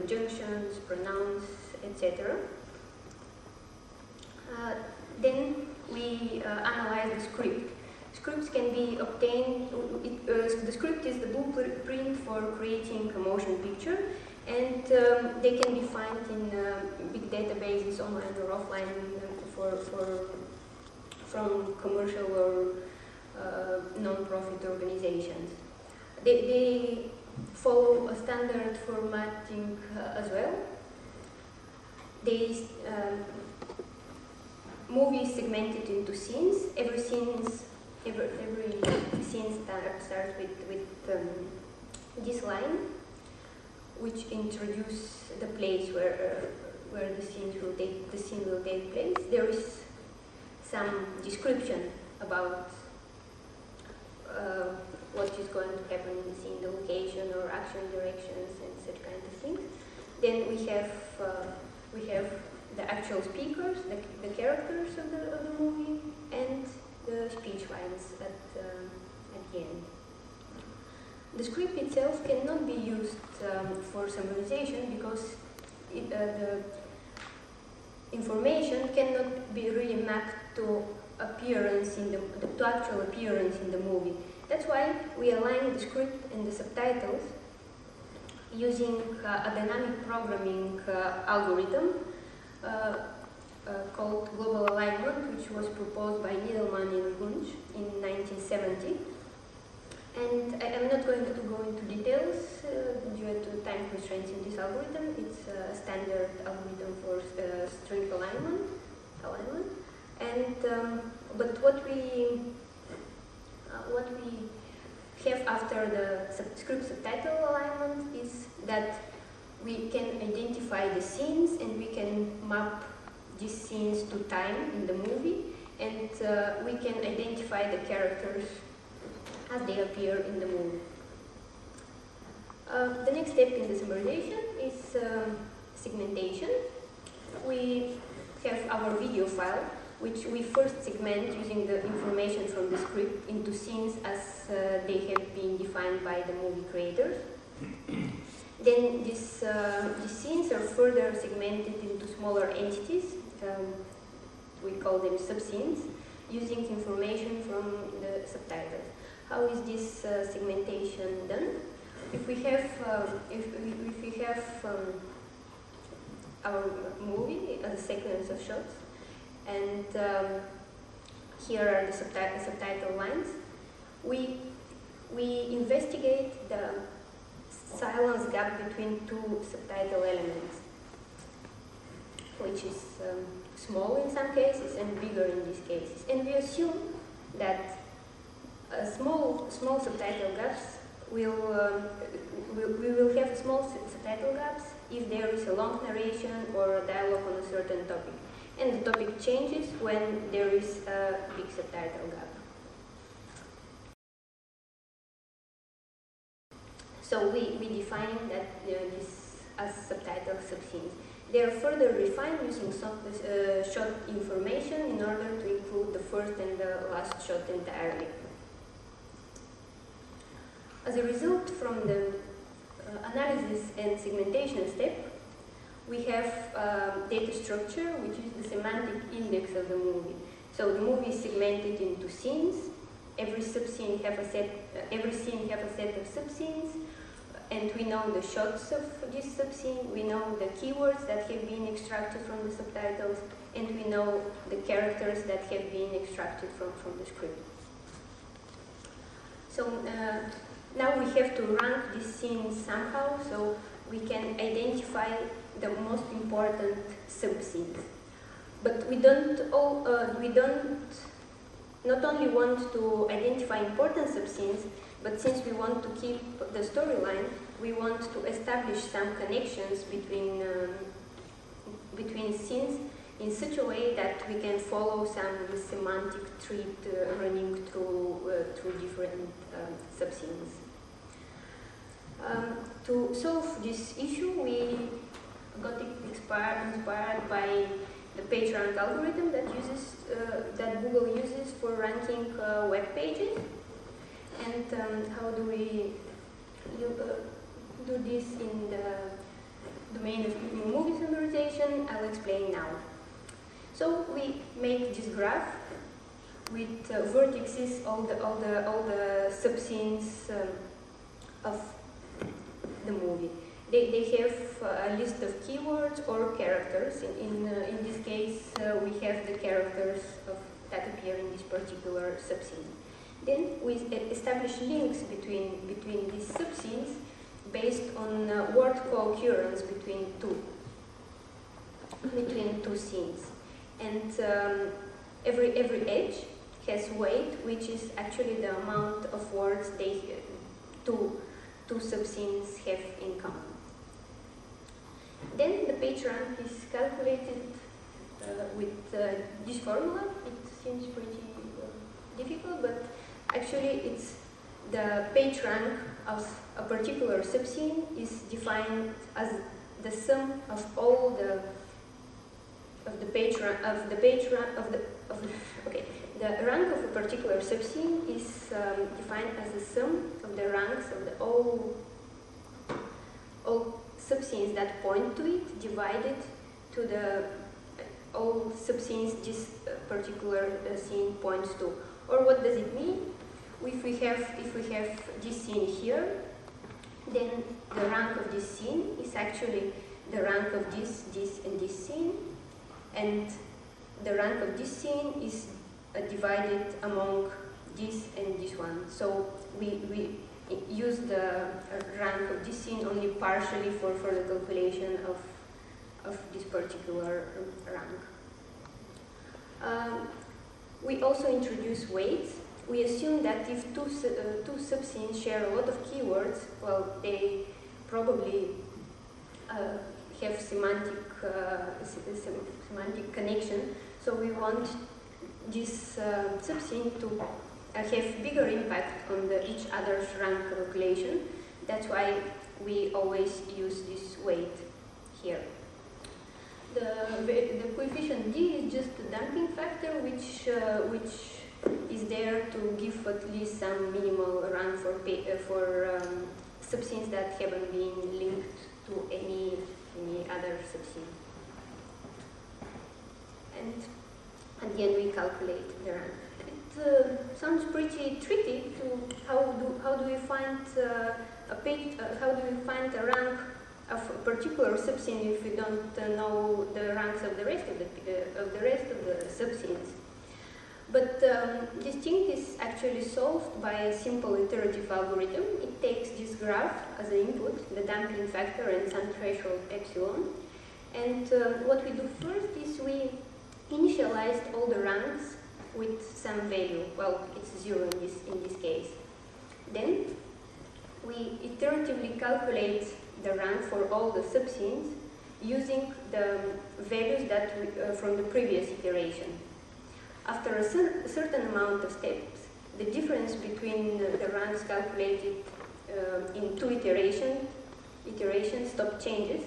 conjunctions, pronouns, etc. Then we analyze the script. Scripts can be obtained, the script is the blueprint for creating a motion picture, and they can be found in big databases, online or offline, from commercial or non-profit organizations. They follow a standard formatting as well. Movie is segmented into scenes. Every scene starts with this line, which introduces the place where the scene will take place. There is some description about what is going to happen in the scene, the location or action directions and such kind of things. Then we have the actual speakers, the characters of the movie, and the speech lines at the end. The script itself cannot be used for summarization because the information cannot be really mapped to actual appearance in the movie. That's why we align the script and the subtitles using a dynamic programming algorithm called global alignment, which was proposed by Needleman and Wunsch in 1970. And I'm not going to go into details due to time constraints in this algorithm. It's a standard algorithm for string alignment. And but what we have after the script subtitle alignment is that we can identify the scenes and we can map these scenes to time in the movie, and we can identify the characters as they appear in the movie. The next step in the summarization is segmentation. We have our video file, which we first segment using the information from the script into scenes as they have been defined by the movie creators. Then these scenes are further segmented into smaller entities. We call them subscenes, using information from the subtitles. How is this segmentation done? If we have our movie as a sequence of shots, and here are the subtitle lines, we investigate the silence gap between two subtitle elements, which is small in some cases and bigger in these cases, and we assume that small subtitle gaps we will have small subtitle gaps if there is a long narration or a dialogue on a certain topic, and the topic changes when there is a big subtitle gap. So we define that this as subtitle subscenes. They are further refined using shot information in order to include the first and the last shot entirely. As a result from the analysis and segmentation step, we have data structure, which is the semantic index of the movie. So the movie is segmented into scenes. Every scene have a set of subscenes, and we know the shots of this subscene. We know the keywords that have been extracted from the subtitles, and we know the characters that have been extracted from the script. So now we have to rank these scenes somehow, so we can identify the most important subscenes. But we don't not only want to identify important subscenes, but since we want to keep the storyline, we want to establish some connections between scenes in such a way that we can follow some semantic thread running through different subscenes. To solve this issue, we got inspired by the PageRank algorithm that Google uses for ranking web pages. And how do we do this in the domain of movie summarization, I'll explain now. So we make this graph with vertices, all the subscenes of the movie. They have a list of keywords or characters. In this case, we have the characters that appear in this particular subscene. Then we establish links between these subscenes based on word co-occurrence between two scenes. And every edge has weight, which is actually the amount of words two subscenes have in common. Then the page rank is calculated with this formula. It seems pretty difficult, but actually it's the page rank of a particular subscene is defined as the sum of all the rank of a particular subscene is defined as the sum of the ranks of all subscenes that point to it, divided to the all subscenes this particular scene points to. Or what does it mean? If we have this scene here, then the rank of this scene is actually the rank of this, and this scene, and the rank of this scene is divided among this and this one. So we use the rank of this scene only partially for the calculation of this particular rank. We also introduce weights. We assume that if two subscenes share a lot of keywords, well, they probably have semantic connection. So we want this subscene to have bigger impact on each other's rank calculation. That's why we always use this weight here. The coefficient D is just a damping factor, which is there to give at least some minimal rank for subscenes that haven't been linked to any other subscene. And at the end we calculate the rank. It sounds pretty tricky to how do we find how do we find a rank of a particular subscene if we don't know the ranks of the rest of the subscenes. But this thing is actually solved by a simple iterative algorithm. It takes this graph as an input, the damping factor and some threshold epsilon. And what we do first is we initialized all the ranks with some value. Well, it's 0 in this case. Then we iteratively calculate the rank for all the subscenes using the values that from the previous iteration. After a certain amount of steps, the difference between the ranks calculated in two iterations stop changes,